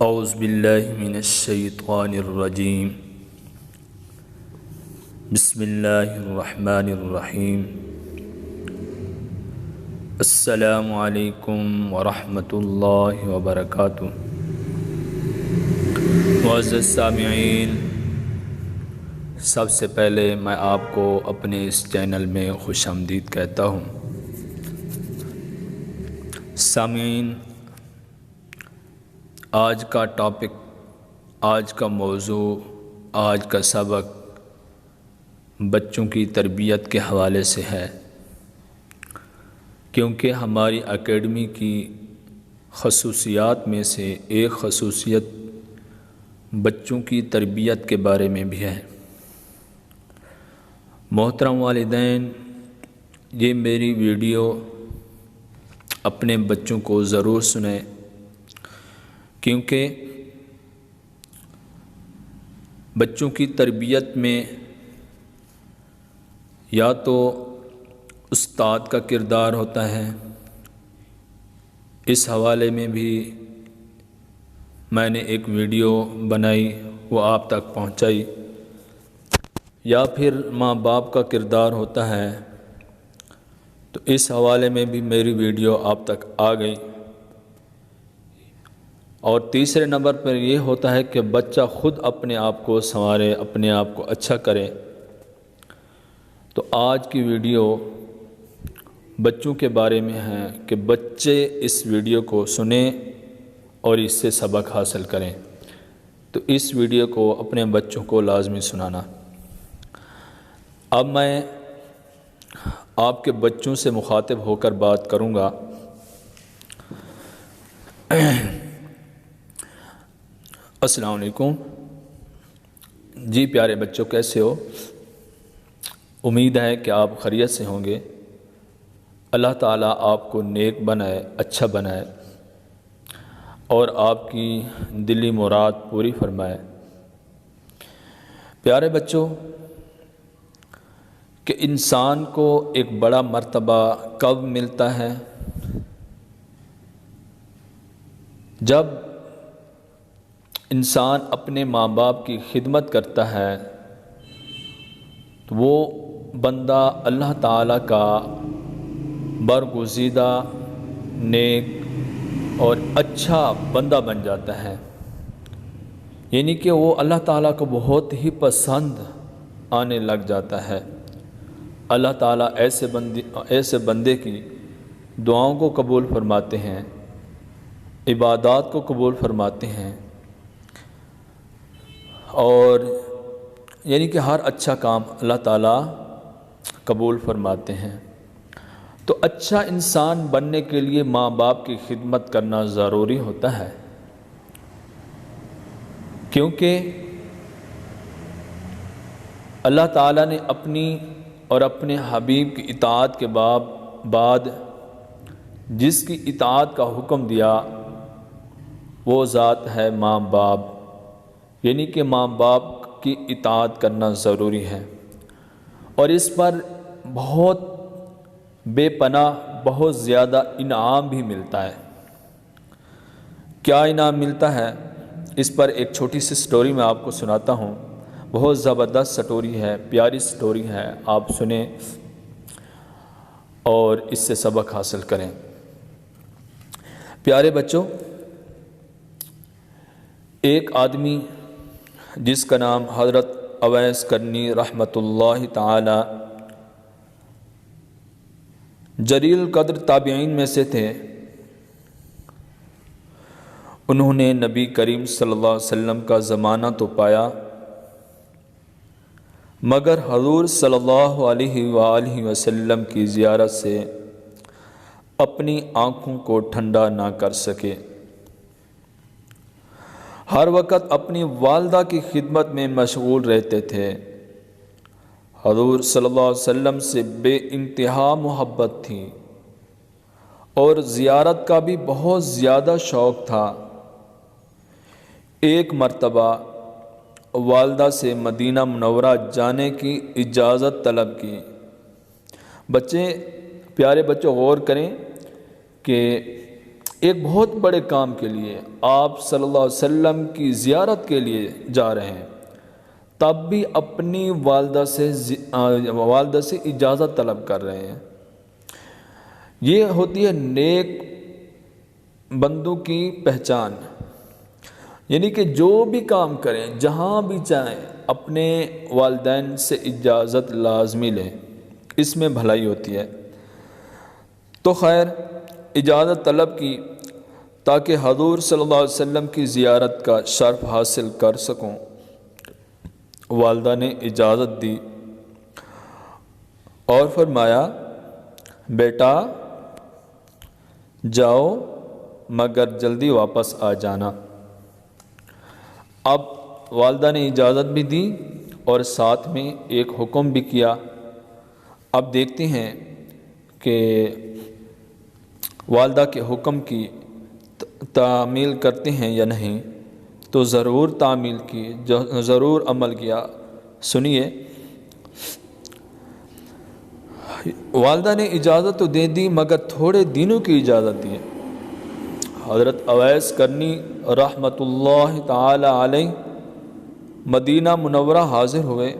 اعوذ باللہ من الشیطان الرجیم بسم اللہ الرحمن الرحیم السلام علیکم ورحمۃ اللہ وبرکاتہ۔ معزز سامعین، سب سے پہلے میں آپ کو اپنے اس چینل میں خوش آمدید کہتا ہوں۔ سامعین، آج کا ٹاپک، آج کا موضوع، آج کا سبق بچوں کی تربیت کے حوالے سے ہے، کیونکہ ہماری اکیڈمی کی خصوصیات میں سے ایک خصوصیت بچوں کی تربیت کے بارے میں بھی ہے۔ محترم والدین، یہ میری ویڈیو اپنے بچوں کو ضرور سنیں، کیونکہ بچوں کی تربیت میں یا تو استاد کا کردار ہوتا ہے، اس حوالے میں بھی میں نے ایک ویڈیو بنائی، وہ آپ تک پہنچائی، یا پھر ماں باپ کا کردار ہوتا ہے، تو اس حوالے میں بھی میری ویڈیو آپ تک آ گئی۔ اور تیسرے نمبر پر یہ ہوتا ہے کہ بچہ خود اپنے آپ کو سنوارے، اپنے آپ کو اچھا کرے۔ تو آج کی ویڈیو بچوں کے بارے میں ہے کہ بچے اس ویڈیو کو سنیں اور اس سے سبق حاصل کریں، تو اس ویڈیو کو اپنے بچوں کو لازمی سنانا۔ اب میں آپ کے بچوں سے مخاطب ہو کر بات کروں گا۔ السلام علیکم جی پیارے بچوں، کیسے ہو؟ امید ہے کہ آپ خیریت سے ہوں گے۔ اللہ تعالیٰ آپ کو نیک بنائے، اچھا بنائے اور آپ کی دلی مراد پوری فرمائے۔ پیارے بچوں، کہ انسان کو ایک بڑا مرتبہ کب ملتا ہے؟ جب انسان اپنے ماں باپ کی خدمت کرتا ہے تو وہ بندہ اللہ تعالیٰ کا برگزیدہ، نیک اور اچھا بندہ بن جاتا ہے، یعنی کہ وہ اللہ تعالیٰ کو بہت ہی پسند آنے لگ جاتا ہے۔ اللہ تعالیٰ ایسے بندے کی دعاؤں کو قبول فرماتے ہیں، عبادات کو قبول فرماتے ہیں، اور یعنی کہ ہر اچھا کام اللہ تعالیٰ قبول فرماتے ہیں۔ تو اچھا انسان بننے کے لیے ماں باپ کی خدمت کرنا ضروری ہوتا ہے، کیونکہ اللہ تعالیٰ نے اپنی اور اپنے حبیب کی اطاعت کے بعد جس کی اطاعت کا حکم دیا وہ ذات ہے ماں باپ، یعنی کہ ماں باپ کی اطاعت کرنا ضروری ہے، اور اس پر بہت بے پناہ، بہت زیادہ انعام بھی ملتا ہے۔ کیا انعام ملتا ہے؟ اس پر ایک چھوٹی سی سٹوری میں آپ کو سناتا ہوں۔ بہت زبردست سٹوری ہے، پیاری سٹوری ہے، آپ سنیں اور اس سے سبق حاصل کریں۔ پیارے بچوں، ایک آدمی جس کا نام حضرت اویس کرنی رحمۃ اللہ تعالی جلیل القدر تابعین میں سے تھے، انہوں نے نبی کریم صلی اللہ علیہ وسلم کا زمانہ تو پایا، مگر حضور صلی اللہ علیہ وآلہ وسلم کی زیارت سے اپنی آنکھوں کو ٹھنڈا نہ کر سکے۔ ہر وقت اپنی والدہ کی خدمت میں مشغول رہتے تھے۔ حضور صلی اللہ علیہ وسلم سے بے انتہا محبت تھی اور زیارت کا بھی بہت زیادہ شوق تھا۔ ایک مرتبہ والدہ سے مدینہ منورہ جانے کی اجازت طلب کی۔ پیارے بچوں غور کریں کہ ایک بہت بڑے کام کے لیے آپ صلی اللہ علیہ وسلم کی زیارت کے لیے جا رہے ہیں، تب بھی اپنی والدہ سے اجازت طلب کر رہے ہیں۔ یہ ہوتی ہے نیک بندوں کی پہچان، یعنی کہ جو بھی کام کریں، جہاں بھی چاہیں، اپنے والدین سے اجازت لازمی لیں، اس میں بھلائی ہوتی ہے۔ تو خیر، اجازت طلب کی تاکہ حضور صلی اللہ علیہ وسلم کی زیارت کا شرف حاصل کر سکوں۔ والدہ نے اجازت دی اور فرمایا، بیٹا جاؤ مگر جلدی واپس آ جانا۔ اب والدہ نے اجازت بھی دی اور ساتھ میں ایک حکم بھی کیا۔ اب دیکھتے ہیں کہ والدہ کے حکم کی تعمیل کرتے ہیں یا نہیں۔ تو ضرور تعمیل کی، ضرور عمل کیا۔ سنیے، والدہ نے اجازت تو دے دی مگر تھوڑے دنوں کی اجازت دی۔ حضرت اویس کرنی رحمۃ اللہ تعالی علیہ مدینہ منورہ حاضر ہوئے،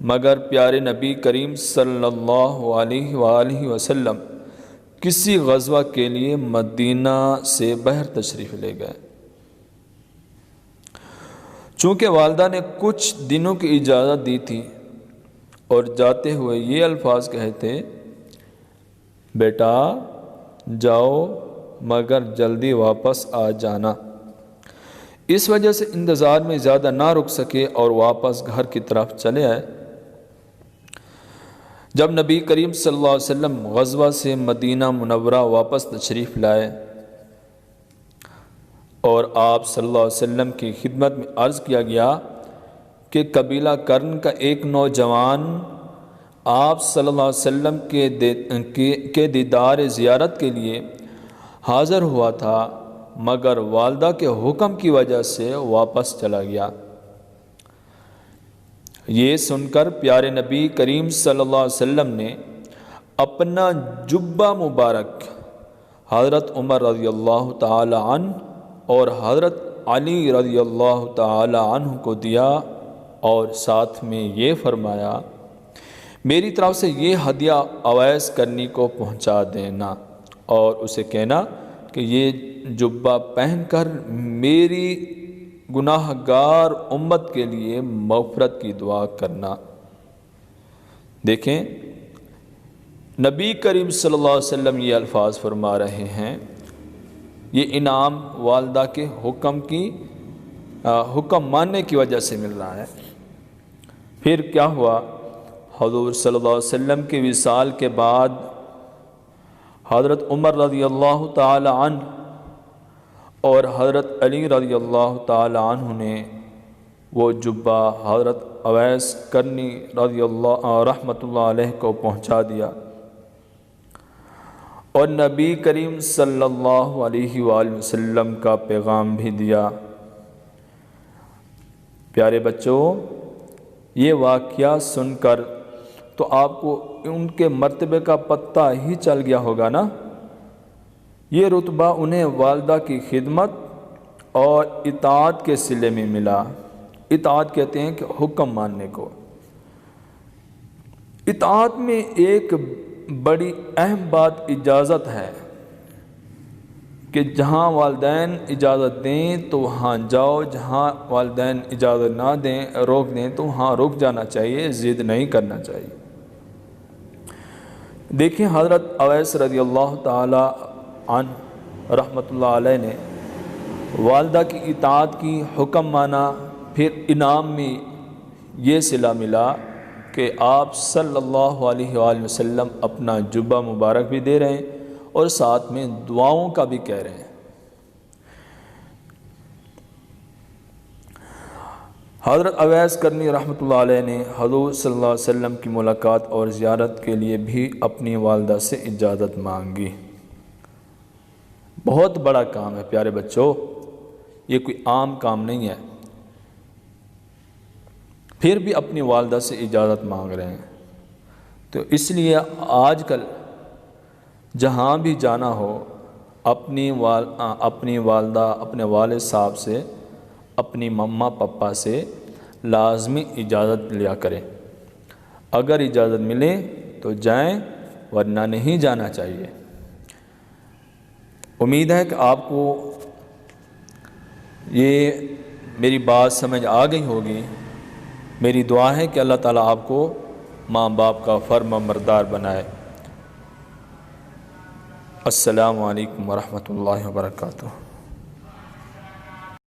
مگر پیارے نبی کریم صلی اللہ علیہ وآلہ وسلم کسی غزوہ کے لیے مدینہ سے باہر تشریف لے گئے۔ چونکہ والدہ نے کچھ دنوں کی اجازت دی تھی اور جاتے ہوئے یہ الفاظ کہے تھے، بیٹا جاؤ مگر جلدی واپس آ جانا، اس وجہ سے انتظار میں زیادہ نہ رک سکے اور واپس گھر کی طرف چلے آئے۔ جب نبی کریم صلی اللہ علیہ وسلم غزوہ سے مدینہ منورہ واپس تشریف لائے اور آپ صلی اللہ علیہ وسلم کی خدمت میں عرض کیا گیا کہ قبیلہ کرن کا ایک نوجوان آپ صلی اللہ علیہ وسلم کے دیدار زیارت کے لیے حاضر ہوا تھا، مگر والدہ کے حکم کی وجہ سے واپس چلا گیا۔ یہ سن کر پیارے نبی کریم صلی اللہ علیہ وسلم نے اپنا جبہ مبارک حضرت عمر رضی اللہ تعالی عنہ اور حضرت علی رضی اللہ تعالی عنہ کو دیا اور ساتھ میں یہ فرمایا، میری طرف سے یہ ہدیہ اویس کرنی کو پہنچا دینا اور اسے کہنا کہ یہ جبہ پہن کر میری گناہ گار امت کے لیے مغفرت کی دعا کرنا۔ دیکھیں، نبی کریم صلی اللہ علیہ وسلم یہ الفاظ فرما رہے ہیں، یہ انعام والدہ کے حکم ماننے کی وجہ سے مل رہا ہے۔ پھر کیا ہوا؟ حضور صلی اللہ علیہ وسلم کے وصال کے بعد حضرت عمر رضی اللہ تعالی عنہ اور حضرت علی رضی اللہ تعالی عنہ نے وہ جبہ حضرت اویس کرنی رضی اللہ رحمۃ اللہ علیہ کو پہنچا دیا اور نبی کریم صلی اللہ علیہ وآلہ وسلم کا پیغام بھی دیا۔ پیارے بچوں، یہ واقعہ سن کر تو آپ کو ان کے مرتبے کا پتہ ہی چل گیا ہوگا نا۔ یہ رتبہ انہیں والدہ کی خدمت اور اطاعت کے صلے میں ملا۔ اطاعت کہتے ہیں کہ حکم ماننے کو۔ اطاعت میں ایک بڑی اہم بات اجازت ہے کہ جہاں والدین اجازت دیں تو وہاں جاؤ، جہاں والدین اجازت نہ دیں، روک دیں تو وہاں رک جانا چاہیے، ضد نہیں کرنا چاہیے۔ دیکھیں، حضرت اویس رضی اللہ تعالی عنہ رحمۃ اللہ علیہ نے والدہ کی اطاعت کی، حکم مانا، پھر انعام میں یہ صلہ ملا کہ آپ صلی اللہ علیہ وآلہ وسلم اپنا جبہ مبارک بھی دے رہے ہیں اور ساتھ میں دعاؤں کا بھی کہہ رہے ہیں۔ حضرت اویس کرنی رحمۃ اللہ علیہ نے حضور صلی اللہ علیہ وسلم کی ملاقات اور زیارت کے لیے بھی اپنی والدہ سے اجازت مانگی۔ بہت بڑا کام ہے پیارے بچوں، یہ کوئی عام کام نہیں ہے۔ پھر بھی اپنی والدہ سے اجازت مانگ رہے ہیں۔ تو اس لیے آج کل جہاں بھی جانا ہو اپنی والدہ اپنے والد صاحب سے، اپنی مما پپا سے لازمی اجازت لیا کریں۔ اگر اجازت ملے تو جائیں، ورنہ نہیں جانا چاہیے۔ امید ہے کہ آپ کو یہ میری بات سمجھ آ گئی ہوگی۔ میری دعا ہے کہ اللہ تعالیٰ آپ کو ماں باپ کا فرما بردار بنائے۔ السلام علیکم ورحمۃ اللہ وبرکاتہ۔